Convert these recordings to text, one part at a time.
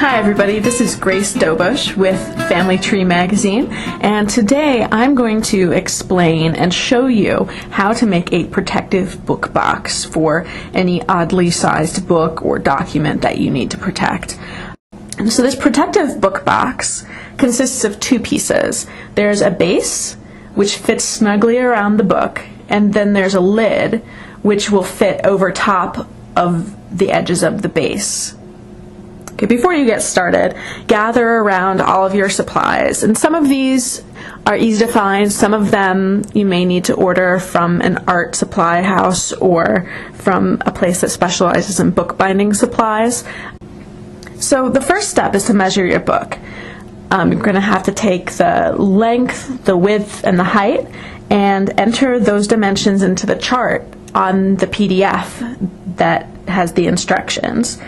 Hi everybody, this is Grace Dobush with Family Tree Magazine, and today I'm going to explain and show you how to make a protective book box for any oddly sized book or document that you need to protect. And so this protective book box consists of two pieces. There's a base, which fits snugly around the book, and then there's a lid, which will fit over top of the edges of the base. Okay, before you get started, gather around all of your supplies, and some of these are easy to find. Some of them you may need to order from an art supply house or from a place that specializes in bookbinding supplies. So the first step is to measure your book. You're going to have to take the length, the width, and the height and enter those dimensions into the chart on the PDF that has the instructions.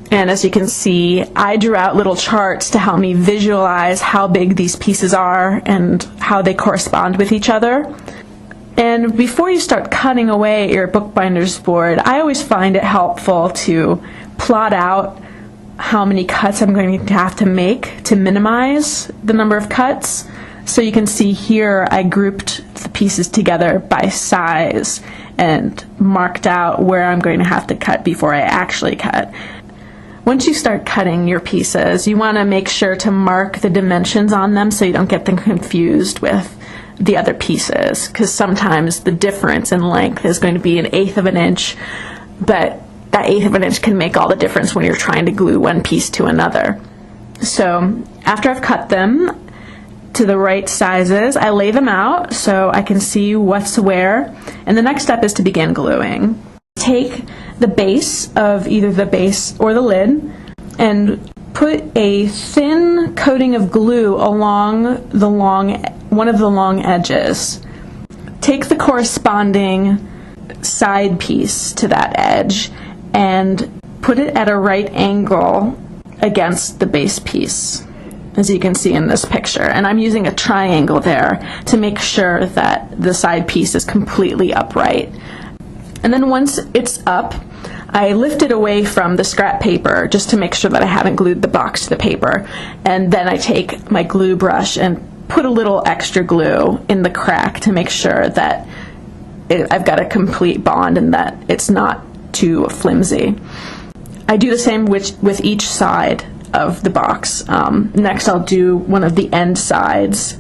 And as you can see, I drew out little charts to help me visualize how big these pieces are and how they correspond with each other. And before you start cutting away your bookbinder's board, I always find it helpful to plot out how many cuts I'm going to have to make to minimize the number of cuts. So you can see here I grouped the pieces together by size and marked out where I'm going to have to cut before I actually cut. Once you start cutting your pieces, you want to make sure to mark the dimensions on them so you don't get them confused with the other pieces, because sometimes the difference in length is going to be 1/8 of an inch, but that 1/8 of an inch can make all the difference when you're trying to glue one piece to another. So after I've cut them to the right sizes, I lay them out so I can see what's where, and the next step is to begin gluing. Take the base of either the base or the lid and put a thin coating of glue along one of the long edges. Take the corresponding side piece to that edge and put it at a right angle against the base piece, as you can see in this picture. And I'm using a triangle there to make sure that the side piece is completely upright. And then once it's up, I lift it away from the scrap paper just to make sure that I haven't glued the box to the paper. And then I take my glue brush and put a little extra glue in the crack to make sure that I've got a complete bond and that it's not too flimsy. I do the same with each side of the box. Next I'll do one of the end sides,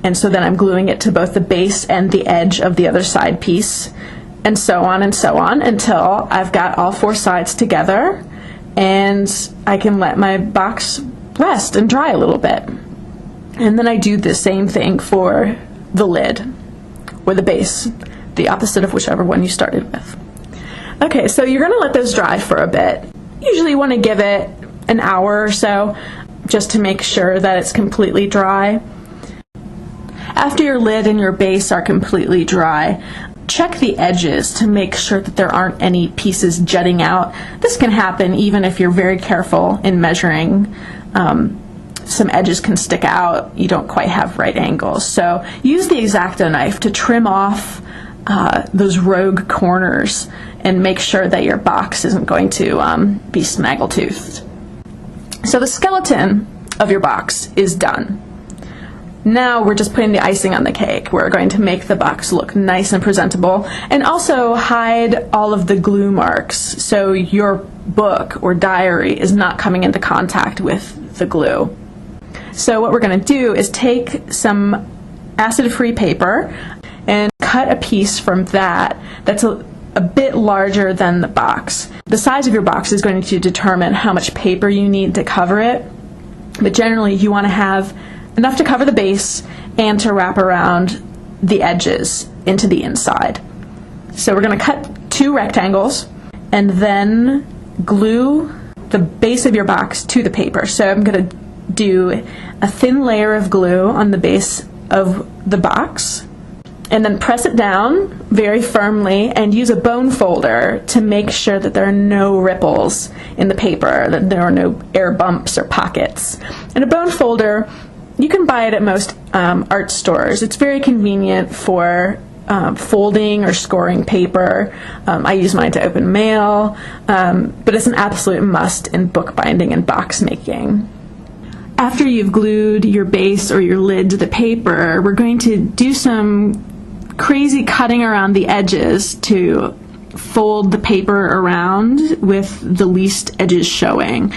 and so then I'm gluing it to both the base and the edge of the other side piece, and so on until I've got all four sides together and I can let my box rest and dry a little bit. And then I do the same thing for the lid or the base, the opposite of whichever one you started with. Okay, so you're going to let those dry for a bit. Usually you want to give it an hour or so just to make sure that it's completely dry. After your lid and your base are completely dry, check the edges to make sure that there aren't any pieces jutting out. This can happen even if you're very careful in measuring. Some edges can stick out. You don't quite have right angles. So use the X-Acto knife to trim off those rogue corners and make sure that your box isn't going to be snaggle-toothed. So the skeleton of your box is done. Now we're just putting the icing on the cake. We're going to make the box look nice and presentable and also hide all of the glue marks so your book or diary is not coming into contact with the glue. So what we're going to do is take some acid-free paper and cut a piece from that's a bit larger than the box. The size of your box is going to determine how much paper you need to cover it, but generally you want to have enough to cover the base and to wrap around the edges into the inside. So we're going to cut two rectangles and then glue the base of your box to the paper. So I'm going to do a thin layer of glue on the base of the box and then press it down very firmly and use a bone folder to make sure that there are no ripples in the paper, that there are no air bumps or pockets. And a bone folder, you can buy it at most art stores. It's very convenient for folding or scoring paper. I use mine to open mail, but it's an absolute must in bookbinding and box making. After you've glued your base or your lid to the paper, we're going to do some crazy cutting around the edges to fold the paper around with the least edges showing.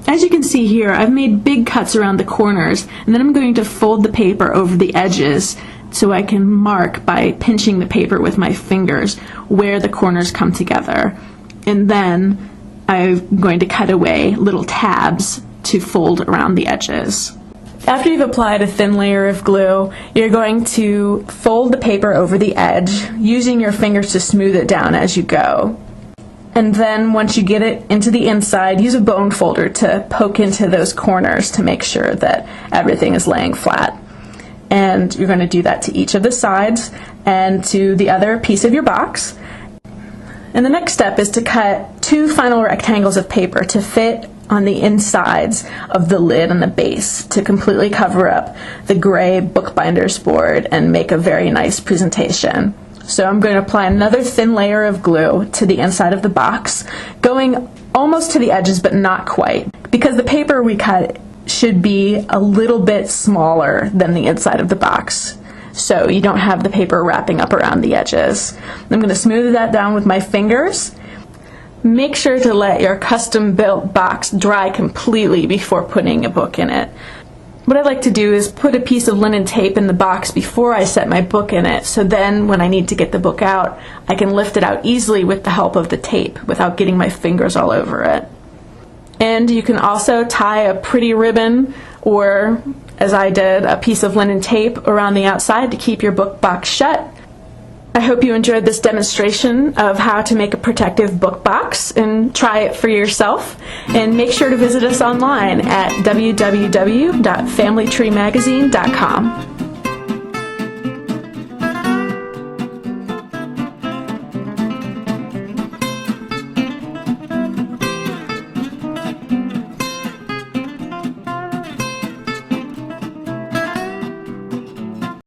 As you can see here, I've made big cuts around the corners, and then I'm going to fold the paper over the edges so I can mark by pinching the paper with my fingers where the corners come together. And then I'm going to cut away little tabs to fold around the edges. After you've applied a thin layer of glue, you're going to fold the paper over the edge, using your fingers to smooth it down as you go. And then once you get it into the inside, use a bone folder to poke into those corners to make sure that everything is laying flat. And you're going to do that to each of the sides and to the other piece of your box. And the next step is to cut 2 final rectangles of paper to fit on the insides of the lid and the base to completely cover up the gray bookbinder's board and make a very nice presentation. So I'm going to apply another thin layer of glue to the inside of the box, going almost to the edges but not quite, because the paper we cut should be a little bit smaller than the inside of the box, so you don't have the paper wrapping up around the edges. I'm going to smooth that down with my fingers. Make sure to let your custom-built box dry completely before putting a book in it. What I like to do is put a piece of linen tape in the box before I set my book in it, so then when I need to get the book out, I can lift it out easily with the help of the tape without getting my fingers all over it. And you can also tie a pretty ribbon, or, as I did, a piece of linen tape around the outside to keep your book box shut. I hope you enjoyed this demonstration of how to make a protective book box, and try it for yourself. And make sure to visit us online at www.familytreemagazine.com.